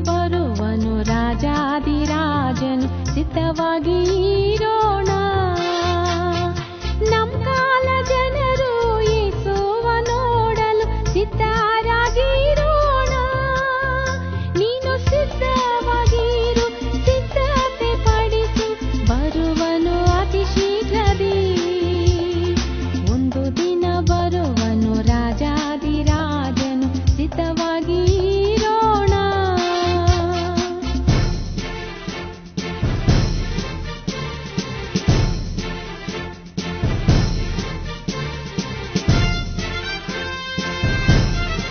ಬರುವನು ರಾಜಾದಿರಾಜನು, ಸಿದ್ಧವಾಗಿ ಇರೋಣ. ನಮ್ ಕಾಲ ಜನರು ಯೇಸುವ ನೋಡಲು ಸಿದ್ಧರಾಗಿರೋಣ. ನೀನು ಸಿದ್ಧವಾಗಿರು, ಸಿದ್ಧತೆ ಪಡಿಸು, ಬರುವನು ಅತಿ ಶೀಘ್ರದಿ. ಒಂದು ದಿನ ಬರುವನು ರಾಜಾದಿರಾಜನು, ಸಿದ್ಧವಾಗಿ ಇರೋಣ.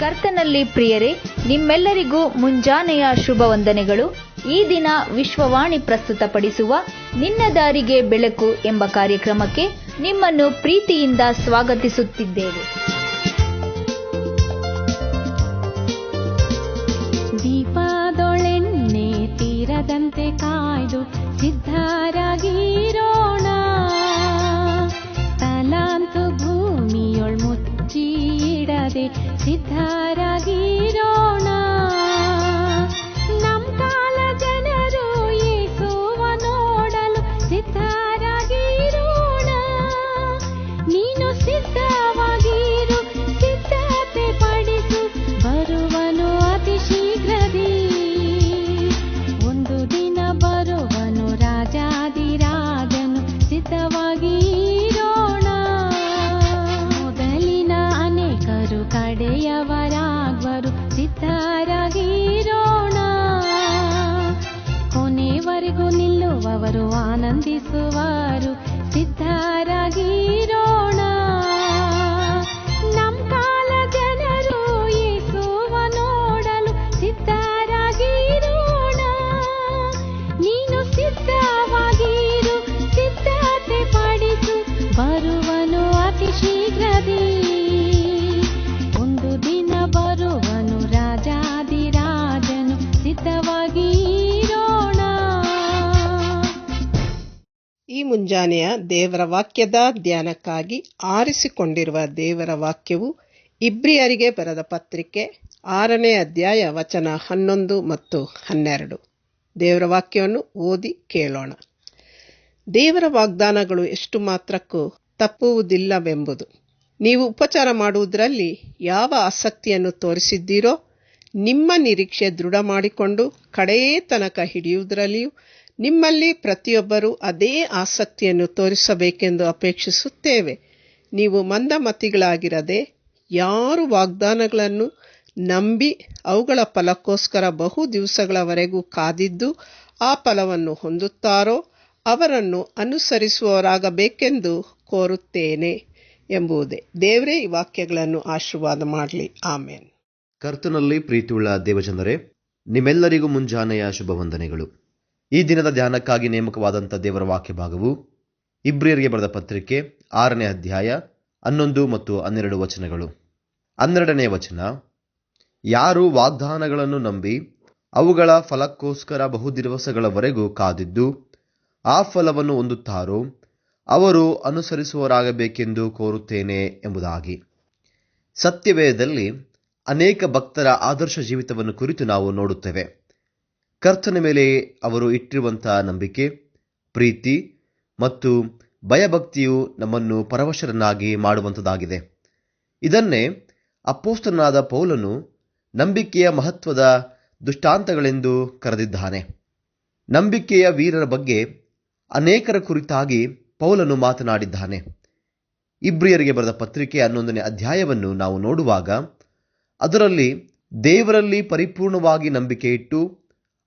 ಕರ್ತನಲ್ಲಿ ಪ್ರಿಯರೇ, ನಿಮ್ಮೆಲ್ಲರಿಗೂ ಮುಂಜಾನೆಯ ಶುಭ ವಂದನೆಗಳು. ಈ ದಿನ ವಿಶ್ವವಾಣಿ ಪ್ರಸ್ತುತಪಡಿಸುವ ನಿನ್ನ ದಾರಿಗೆ ಬೆಳಕು ಎಂಬ ಕಾರ್ಯಕ್ರಮಕ್ಕೆ ನಿಮ್ಮನ್ನು ಪ್ರೀತಿಯಿಂದ ಸ್ವಾಗತಿಸುತ್ತಿದ್ದೇವೆ. ದೀಪದೊಳೆಣ್ಣೆ ತೀರದಂತೆ ಕಾಯ್ದು ಸಿದ್ಧರಾಗಿರೋಣ. ತಲಾಂತು ಭೂಮಿಯೊಳ್ ಮುಚ್ಚಿಡದೆ ಸಿದ್ಧರಾಗಿರೋಣ. ನಮ್ ಕಾಲ ಜನರು ಯೇಸುವ ನೋಡಲು ಸಿದ್ಧರಾಗಿರೋಣ. ನೀನು ಸಿದ್ಧವಾಗಿರು, ಸಿದ್ಧತೆ ಪಡಿಸು, ಬರುವನು ಅತಿ ಶೀಘ್ರದಿ. ಒಂದು ದಿನ ಬರುವನು ರಾಜಾದಿರಾಜನು, ಸಿದ್ಧವಾಗಿ ಇರೋಣ. ಮೊದಲಿನ ಅನೇಕರು ಕಡೆಯವರಾಗುವರು, ಸಿದ್ಧರಾಗಿರೋಣ. ಕೊನೆವರೆಗೂ ನಿಲ್ಲುವವರು ಆನಂದಿಸುವರು, ಸಿದ್ಧರಾಗಿರೋಣ. ನಮ್ ಕಾಲ ಜನರು ಯೇಸುವ ನೋಡಲು ಸಿದ್ಧರಾಗಿರೋಣ. ನೀನು ಸಿದ್ಧವಾಗಿರು, ಸಿದ್ಧತೆ ಪಡಿಸು, ಬರುವನು ಅತಿ ಶೀಘ್ರದಿ. ಒಂದು ದಿನ ಬರುವನು ರಾಜಾದಿರಾಜನು, ಸಿದ್ಧವಾಗಿ ಇರೋಣ. ಈ ಮುಂಜಾನೆಯ ದೇವರ ವಾಕ್ಯದ ಧ್ಯಾನಕ್ಕಾಗಿ ಆರಿಸಿಕೊಂಡಿರುವ ದೇವರ ವಾಕ್ಯವು ಇಬ್ರಿಯರಿಗೆ ಬರೆದ ಪತ್ರಿಕೆ 6ನೇ ಅಧ್ಯಾಯ ವಚನ 11 ಮತ್ತು 12. ದೇವರ ವಾಕ್ಯವನ್ನು ಓದಿ ಕೇಳೋಣ. ದೇವರ ವಾಗ್ದಾನಗಳು ಎಷ್ಟು ಮಾತ್ರಕ್ಕೂ ತಪ್ಪುವುದಿಲ್ಲವೆಂಬುದು. ನೀವು ಉಪಚಾರ ಮಾಡುವುದರಲ್ಲಿ ಯಾವ ಆಸಕ್ತಿಯನ್ನು ತೋರಿಸಿದ್ದೀರೋ ನಿಮ್ಮ ನಿರೀಕ್ಷೆ ದೃಢ ಮಾಡಿಕೊಂಡು ಕಡೆಯೇ ತನಕ ಹಿಡಿಯುವುದರಲ್ಲಿಯೂ ನಿಮ್ಮಲ್ಲಿ ಪ್ರತಿಯೊಬ್ಬರೂ ಅದೇ ಆಸಕ್ತಿಯನ್ನು ತೋರಿಸಬೇಕೆಂದು ಅಪೇಕ್ಷಿಸುತ್ತೇವೆ. ನೀವು ಮಂದಮತಿಗಳಾಗಿರದೆ ಯಾರು ವಾಗ್ದಾನಗಳನ್ನು ನಂಬಿ ಅವುಗಳ ಫಲಕ್ಕೋಸ್ಕರ ಬಹು ದಿವಸಗಳವರೆಗೂ ಕಾದಿದ್ದು ಆ ಫಲವನ್ನು ಹೊಂದುತ್ತಾರೋ ಅವರನ್ನು ಅನುಸರಿಸುವವರಾಗಬೇಕೆಂದು ಕೋರುತ್ತೇನೆ ಎಂಬುದೇ. ದೇವರೇ ಈ ವಾಕ್ಯಗಳನ್ನು ಆಶೀರ್ವಾದ ಮಾಡಲಿ. ಆಮೇನ್. ಕರ್ತನಲ್ಲಿ ಪ್ರೀತಿಯುಳ್ಳ ದೇವಜನರೇ, ನಿಮ್ಮೆಲ್ಲರಿಗೂ ಮುಂಜಾನೆಯ ಶುಭ ವಂದನೆಗಳು. ಈ ದಿನದ ಧ್ಯಾನಕ್ಕಾಗಿ ನೇಮಕವಾದಂಥ ದೇವರ ವಾಕ್ಯ ಭಾಗವು ಇಬ್ರಿಯರಿಗೆ ಬರೆದ ಪತ್ರಿಕೆ 6ನೇ ಅಧ್ಯಾಯ 11 ಮತ್ತು 12 ವಚನಗಳು. 12ನೇ ವಚನ, ಯಾರು ವಾಗ್ದಾನಗಳನ್ನು ನಂಬಿ ಅವುಗಳ ಫಲಕ್ಕೋಸ್ಕರ ಬಹುದಿವಸಗಳವರೆಗೂ ಕಾದಿದ್ದು ಆ ಫಲವನ್ನು ಹೊಂದುತ್ತಾರೋ ಅವರು ಅನುಸರಿಸುವವರಾಗಬೇಕೆಂದು ಕೋರುತ್ತೇನೆ ಎಂಬುದಾಗಿ. ಸತ್ಯವೇದದಲ್ಲಿ ಅನೇಕ ಭಕ್ತರ ಆದರ್ಶ ಜೀವಿತವನ್ನು ಕುರಿತು ನಾವು ನೋಡುತ್ತೇವೆ. ಕರ್ತನ ಮೇಲೆ ಅವರು ಇಟ್ಟಿರುವಂತಹ ನಂಬಿಕೆ, ಪ್ರೀತಿ ಮತ್ತು ಭಯಭಕ್ತಿಯು ನಮ್ಮನ್ನು ಪರವಶರನ್ನಾಗಿ ಮಾಡುವಂಥದ್ದಾಗಿದೆ. ಇದನ್ನೇ ಅಪೊಸ್ತಲನಾದ ಪೌಲನು ನಂಬಿಕೆಯ ಮಹತ್ವದ ದೃಷ್ಟಾಂತಗಳೆಂದು ಕರೆದಿದ್ದಾನೆ. ನಂಬಿಕೆಯ ವೀರರ ಬಗ್ಗೆ ಅನೇಕರ ಕುರಿತಾಗಿ ಪೌಲನು ಮಾತನಾಡಿದ್ದಾನೆ. ಇಬ್ರಿಯರಿಗೆ ಬರೆದ ಪತ್ರಿಕೆ 11ನೇ ಅಧ್ಯಾಯವನ್ನು ನಾವು ನೋಡುವಾಗ ಅದರಲ್ಲಿ ದೇವರಲ್ಲಿ ಪರಿಪೂರ್ಣವಾಗಿ ನಂಬಿಕೆ ಇಟ್ಟು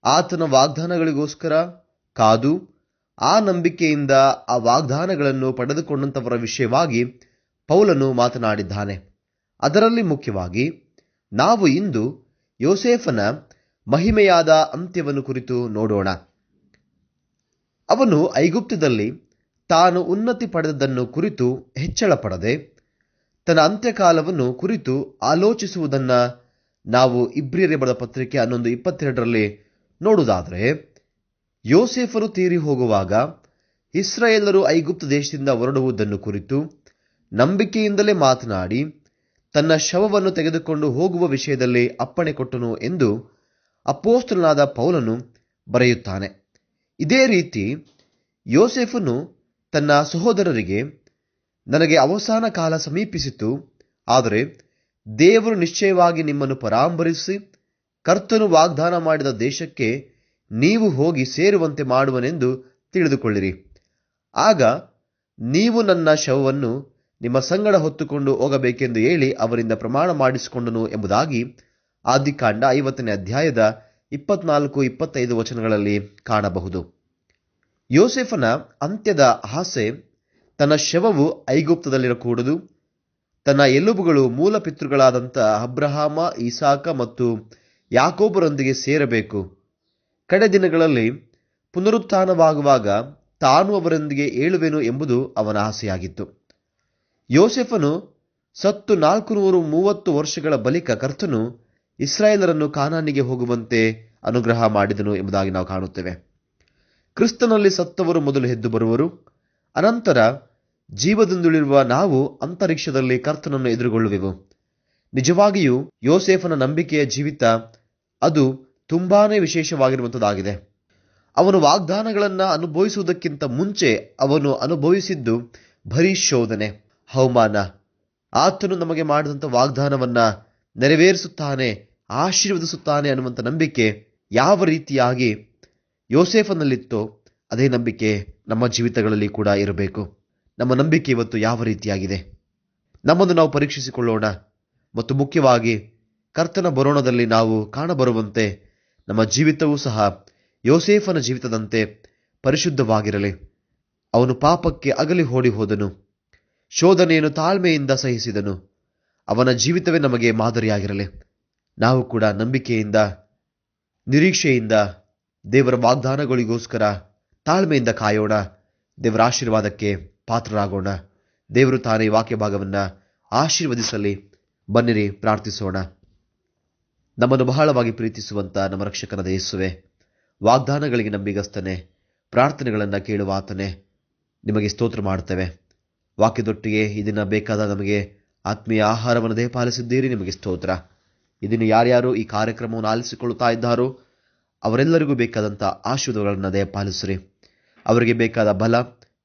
ಆತನ ವಾಗ್ದಾನಗಳಿಗೋಸ್ಕರ ಕಾದು ಆ ನಂಬಿಕೆಯಿಂದ ಆ ವಾಗ್ದಾನಗಳನ್ನು ಪಡೆದುಕೊಂಡಂಥವರ ವಿಷಯವಾಗಿ ಪೌಲನು ಮಾತನಾಡಿದ್ದಾನೆ. ಅದರಲ್ಲಿ ಮುಖ್ಯವಾಗಿ ನಾವು ಇಂದು ಯೋಸೇಫನ ಮಹಿಮೆಯಾದ ಅಂತ್ಯವನ್ನು ಕುರಿತು ನೋಡೋಣ. ಅವನು ಐಗುಪ್ತದಲ್ಲಿ ತಾನು ಉನ್ನತಿ ಪಡೆದದ್ದನ್ನು ಕುರಿತು ಹೆಚ್ಚಳ ಪಡದೆ ತನ್ನ ಅಂತ್ಯಕಾಲವನ್ನು ಕುರಿತು ಆಲೋಚಿಸುವುದನ್ನು ನಾವು ಇಬ್ರಿಯರಿಗೆ ಬರೆದ ಪತ್ರಿಕೆ 11:22 ನೋಡುವುದಾದರೆ, ಯೋಸೇಫನು ತೀರಿ ಹೋಗುವಾಗ ಇಸ್ರಾಯೇಲರು ಐಗುಪ್ತ ದೇಶದಿಂದ ಹೊರಡುವುದನ್ನು ಕುರಿತು ನಂಬಿಕೆಯಿಂದಲೇ ಮಾತನಾಡಿ ತನ್ನ ಶವವನ್ನು ತೆಗೆದುಕೊಂಡು ಹೋಗುವ ವಿಷಯದಲ್ಲಿ ಅಪ್ಪಣೆ ಕೊಟ್ಟನು ಎಂದು ಅಪೊಸ್ತಲನಾದ ಪೌಲನು ಬರೆಯುತ್ತಾನೆ. ಇದೇ ರೀತಿ ಯೋಸೇಫನು ತನ್ನ ಸಹೋದರರಿಗೆ, ನನಗೆ ಅವಸಾನ ಕಾಲ ಸಮೀಪಿಸಿತು, ಆದರೆ ದೇವರು ನಿಶ್ಚಯವಾಗಿ ನಿಮ್ಮನ್ನು ಪರಾಂಬರಿಸಿ ಕರ್ತನು ವಾಗ್ದಾನ ಮಾಡಿದ ದೇಶಕ್ಕೆ ನೀವು ಹೋಗಿ ಸೇರುವಂತೆ ಮಾಡುವನೆಂದು ತಿಳಿದುಕೊಳ್ಳಿರಿ. ಆಗ ನೀವು ನನ್ನ ಶವವನ್ನು ನಿಮ್ಮ ಸಂಗಡ ಹೊತ್ತುಕೊಂಡು ಹೋಗಬೇಕೆಂದು ಹೇಳಿ ಅವರಿಂದ ಪ್ರಮಾಣ ಮಾಡಿಸಿಕೊಂಡನು ಎಂಬುದಾಗಿ ಆದಿಕಾಂಡ 50ನೇ ಅಧ್ಯಾಯದ 24-25 ವಚನಗಳಲ್ಲಿ ಕಾಣಬಹುದು. ಯೋಸೇಫನ ಅಂತ್ಯದ ಆಸೆ ತನ್ನ ಶವವು ಐಗುಪ್ತದಲ್ಲಿರಕೂಡದು, ತನ್ನ ಎಲುಬುಗಳು ಮೂಲ ಪಿತೃಗಳಾದಂಥ ಅಬ್ರಹಾಮ, ಇಸಾಕ ಮತ್ತು ಯಾಕೋಬರೊಂದಿಗೆ ಸೇರಬೇಕು. ಕಡೆ ದಿನಗಳಲ್ಲಿ ಪುನರುತ್ಥಾನವಾಗುವಾಗ ತಾನು ಅವರೊಂದಿಗೆ ಏಳುವೆನು ಎಂಬುದು ಅವನ ಆಸೆಯಾಗಿತ್ತು. ಯೋಸೇಫನು ಸತ್ತು 430 ವರ್ಷಗಳ ಬಳಿಕ ಕರ್ತನು ಇಸ್ರಾಯೇಲರನ್ನು ಕಾನಾನಿಗೆ ಹೋಗುವಂತೆ ಅನುಗ್ರಹ ಮಾಡಿದನು ಎಂಬುದಾಗಿ ನಾವು ಕಾಣುತ್ತೇವೆ. ಕ್ರಿಸ್ತನಲ್ಲಿ ಸತ್ತವರು ಮೊದಲು ಎದ್ದು ಬರುವರು, ಅನಂತರ ಜೀವದಿಂದುಳಿರುವ ನಾವು ಅಂತರಿಕ್ಷದಲ್ಲಿ ಕರ್ತನನ್ನು ಎದುರುಗೊಳ್ಳುವೆವು. ನಿಜವಾಗಿಯೂ ಯೋಸೇಫನ ನಂಬಿಕೆಯ ಜೀವಿತ ಅದು ತುಂಬಾನೇ ವಿಶೇಷವಾಗಿರುವಂಥದ್ದಾಗಿದೆ. ಅವನು ವಾಗ್ದಾನಗಳನ್ನು ಅನುಭವಿಸುವುದಕ್ಕಿಂತ ಮುಂಚೆ ಅವನು ಅನುಭವಿಸಿದ್ದು ಬರೀ ಶೋಧನೆ, ಅವಮಾನ. ಆತನು ನಮಗೆ ಮಾಡಿದಂಥ ವಾಗ್ದಾನವನ್ನ ನೆರವೇರಿಸುತ್ತಾನೆ, ಆಶೀರ್ವದಿಸುತ್ತಾನೆ ಅನ್ನುವಂಥ ನಂಬಿಕೆ ಯಾವ ರೀತಿಯಾಗಿ ಯೋಸೇಫನಲ್ಲಿತ್ತೋ ಅದೇ ನಂಬಿಕೆ ನಮ್ಮ ಜೀವಿತಗಳಲ್ಲಿ ಕೂಡ ಇರಬೇಕು. ನಮ್ಮ ನಂಬಿಕೆ ಇವತ್ತು ಯಾವ ರೀತಿಯಾಗಿದೆ? ನಮ್ಮನ್ನು ನಾವು ಪರೀಕ್ಷಿಸಿಕೊಳ್ಳೋಣ ಮತ್ತು ಮುಖ್ಯವಾಗಿ ಕರ್ತನ ಬರೋಣದಲ್ಲಿ ನಾವು ಕಾಣಬರುವಂತೆ ನಮ್ಮ ಜೀವಿತವೂ ಸಹ ಯೋಸೇಫನ ಜೀವಿತದಂತೆ ಪರಿಶುದ್ಧವಾಗಿರಲಿ. ಅವನು ಪಾಪಕ್ಕೆ ಅಗಲಿ ಓಡಿ ಹೋದನು, ಶೋಧನೆಯನ್ನು ತಾಳ್ಮೆಯಿಂದ ಸಹಿಸಿದನು. ಅವನ ಜೀವಿತವೇ ನಮಗೆ ಮಾದರಿಯಾಗಿರಲಿ. ನಾವು ಕೂಡ ನಂಬಿಕೆಯಿಂದ, ನಿರೀಕ್ಷೆಯಿಂದ ದೇವರ ವಾಗ್ದಾನಗಳಿಗೋಸ್ಕರ ತಾಳ್ಮೆಯಿಂದ ಕಾಯೋಣ. ದೇವರ ಆಶೀರ್ವಾದಕ್ಕೆ ಪಾತ್ರರಾಗೋಣ. ದೇವರು ತಾನೇ ವಾಕ್ಯ ಭಾಗವನ್ನು ಆಶೀರ್ವದಿಸಲಿ. ಬನ್ನಿರಿ ಪ್ರಾರ್ಥಿಸೋಣ. ನಮ್ಮನ್ನು ಬಹಳವಾಗಿ ಪ್ರೀತಿಸುವಂತ ನಮ್ಮ ರಕ್ಷಕನಾದ ಯೇಸುವೆ, ವಾಗ್ದಾನಗಳಿಗೆ ನಂಬಿಗಸ್ತನೆ, ಪ್ರಾರ್ಥನೆಗಳನ್ನು ಕೇಳುವ ಆತನೇ, ನಿಮಗೆ ಸ್ತೋತ್ರ ಮಾಡುತ್ತೇವೆ. ವಾಕ್ಯದೊಟ್ಟಿಗೆ ಇದನ್ನ ಬೇಕಾದ ನಮಗೆ ಆತ್ಮೀಯ ಆಹಾರವನ್ನು ದಯಪಾಲಿಸಿದ್ದೀರಿ, ನಿಮಗೆ ಸ್ತೋತ್ರ. ಇದನ್ನು ಯಾರ್ಯಾರು ಈ ಕಾರ್ಯಕ್ರಮವನ್ನು ಆಲಿಸಿಕೊಳ್ಳುತ್ತಾ ಇದ್ದಾರೋ ಅವರೆಲ್ಲರಿಗೂ ಬೇಕಾದಂಥ ಆಶೀರ್ವಾದಗಳನ್ನು ದಯಪಾಲಿಸಿರಿ. ಅವರಿಗೆ ಬೇಕಾದ ಬಲ,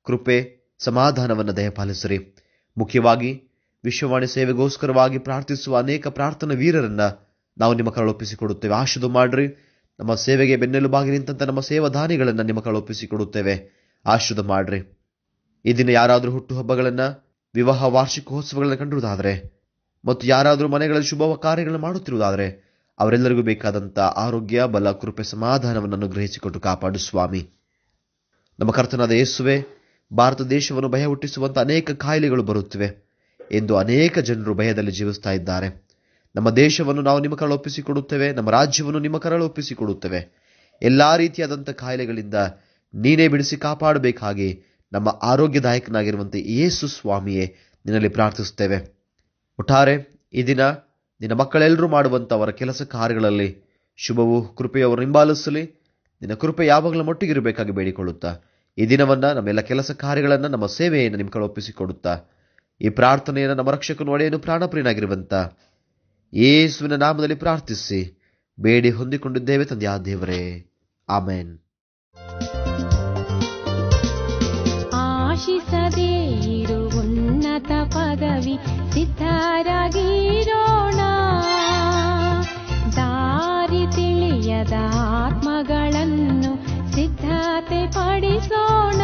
ಕೃಪೆ, ಸಮಾಧಾನವನ್ನು ದಯಪಾಲಿಸಿರಿ. ಮುಖ್ಯವಾಗಿ ವಿಶ್ವವಾಣಿ ಸೇವೆಗೋಸ್ಕರವಾಗಿ ಪ್ರಾರ್ಥಿಸುವ ಅನೇಕ ಪ್ರಾರ್ಥನಾ ವೀರರನ್ನ ನಾವು ನಿಮ್ಮ ಕೈಯಲ್ಲಿ ಒಪ್ಪಿಸಿಕೊಡುತ್ತೇವೆ. ಆಶೀರ್ವಾದ ಮಾಡ್ರಿ. ನಮ್ಮ ಸೇವೆಗೆ ಬೆನ್ನೆಲುಬಾಗಿ ನಿಂತಹ ನಮ್ಮ ಸೇವಾದಾನಿಗಳನ್ನು ನಿಮ್ಮ ಕೈಯಲ್ಲಿ ಒಪ್ಪಿಸಿಕೊಡುತ್ತೇವೆ. ಆಶೀರ್ವಾದ ಮಾಡ್ರಿ. ಈ ದಿನ ಯಾರಾದರೂ ಹುಟ್ಟುಹಬ್ಬಗಳನ್ನು, ವಿವಾಹ ವಾರ್ಷಿಕೋತ್ಸವಗಳನ್ನು ಕಂಡಿರುವುದಾದರೆ ಮತ್ತು ಯಾರಾದರೂ ಮನೆಗಳಲ್ಲಿ ಶುಭ ಕಾರ್ಯಗಳನ್ನು ಮಾಡುತ್ತಿರುವುದಾದರೆ ಅವರೆಲ್ಲರಿಗೂ ಬೇಕಾದಂಥ ಆರೋಗ್ಯ, ಬಲ, ಕೃಪೆ, ಸಮಾಧಾನವನ್ನು ಅನುಗ್ರಹಿಸಿಕೊಟ್ಟು ಕಾಪಾಡು ಸ್ವಾಮಿ. ನಮ್ಮ ಕರ್ತನಾದ ಯೇಸುವೆ, ಭಾರತ ದೇಶವನ್ನು ಭಯ ಹುಟ್ಟಿಸುವಂಥ ಅನೇಕ ಕಾಯಿಲೆಗಳು ಬರುತ್ತಿವೆ ಎಂದು ಅನೇಕ ಜನರು ಭಯದಲ್ಲಿ ಜೀವಿಸ್ತಾ ಇದ್ದಾರೆ. ನಮ್ಮ ದೇಶವನ್ನು ನಾವು ನಿಮ್ಮ ಕೈಯಲ್ಲಿ ಒಪ್ಪಿಸಿಕೊಡುತ್ತೇವೆ. ನಮ್ಮ ರಾಜ್ಯವನ್ನು ನಿಮ್ಮ ಕೈಯಲ್ಲಿ ಒಪ್ಪಿಸಿಕೊಡುತ್ತೇವೆ. ಎಲ್ಲ ರೀತಿಯಾದಂಥ ಕಾಯಿಲೆಗಳಿಂದ ನೀನೇ ಬಿಡಿಸಿ ಕಾಪಾಡಬೇಕಾಗಿ ನಮ್ಮ ಆರೋಗ್ಯದಾಯಕನಾಗಿರುವಂತೆ ಯೇಸು ಸ್ವಾಮಿಯೇ ನಿನ್ನಲ್ಲಿ ಪ್ರಾರ್ಥಿಸುತ್ತೇವೆ. ಒಟ್ಟಾರೆ ಈ ದಿನ ನಿನ್ನ ಮಕ್ಕಳೆಲ್ಲರೂ ಮಾಡುವಂಥ ಅವರ ಕೆಲಸ ಕಾರ್ಯಗಳಲ್ಲಿ ಶುಭವು, ಕೃಪೆಯು ಅವರು ಹಿಂಬಾಲಿಸಲಿ. ನಿನ್ನ ಕೃಪೆ ಯಾವಾಗಲೂ ಮೊಟ್ಟಿಗಿರಬೇಕಾಗಿ ಬೇಡಿಕೊಳ್ಳುತ್ತಾ ಈ ದಿನವನ್ನು, ನಮ್ಮೆಲ್ಲ ಕೆಲಸ ಕಾರ್ಯಗಳನ್ನು, ನಮ್ಮ ಸೇವೆಯನ್ನು ನಿಮ್ಮ ಕಡೆ ಒಪ್ಪಿಸಿಕೊಡುತ್ತಾ ಈ ಪ್ರಾರ್ಥನೆಯನ್ನು ನಮ್ಮ ರಕ್ಷಕನು, ಒಡೆಯನು, ಪ್ರಾಣಪ್ರಿಯನಾಗಿರುವಂಥ ಯೇಸುವಿನ ನಾಮದಲ್ಲಿ ಪ್ರಾರ್ಥಿಸಿ ಬೇಡಿ ಹೊಂದಿಕೊಂಡಿದ್ದೇವೆ ತಂದೆಯ ದೇವರೇ, ಆಮೇನ್. ಆಶಿಸದೇ ಇರು ಉನ್ನತ ಪದವಿ, ಸಿದ್ಧರಾಗಿರೋಣ. ದಾರಿ ತಿಳಿಯದ ಆತ್ಮಗಳನ್ನು ಸಿದ್ಧತೆ ಪಡಿಸೋಣ.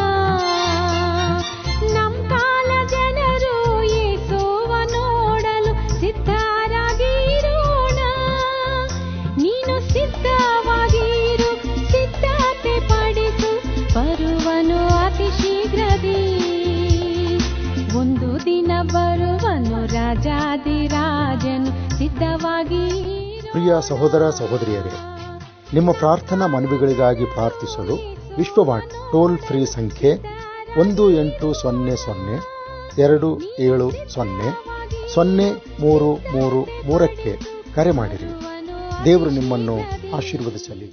ನಮ್ಮ ಕಾಲ ಜನರು ಯೇಸುವ ನೋಡಲು ಸಿದ್ಧರಾಗಿರೋಣ. ನೀನು ಸಿದ್ಧವಾಗಿರು, ಸಿದ್ಧತೆ ಪಡಿಸು, ಬರುವನು ಅತಿ ಶೀಘ್ರದಿ. ಒಂದು ದಿನ ಬರುವನು ರಾಜಾದಿರಾಜನು, ಸಿದ್ಧವಾಗಿ. ಪ್ರಿಯ ಸಹೋದರ ಸಹೋದರಿಯರೇ, ನಿಮ್ಮ ಪ್ರಾರ್ಥನಾ ಮನವಿಗಳಿಗಾಗಿ ಪ್ರಾರ್ಥಿಸಲು ವಿಶ್ವವಾಣಿ ಟೋಲ್ ಫ್ರೀ ಸಂಖ್ಯೆ 1800270033 ಕರೆ ಮಾಡಿರಿ. ದೇವರು ನಿಮ್ಮನ್ನು ಆಶೀರ್ವದಿಸಲಿ.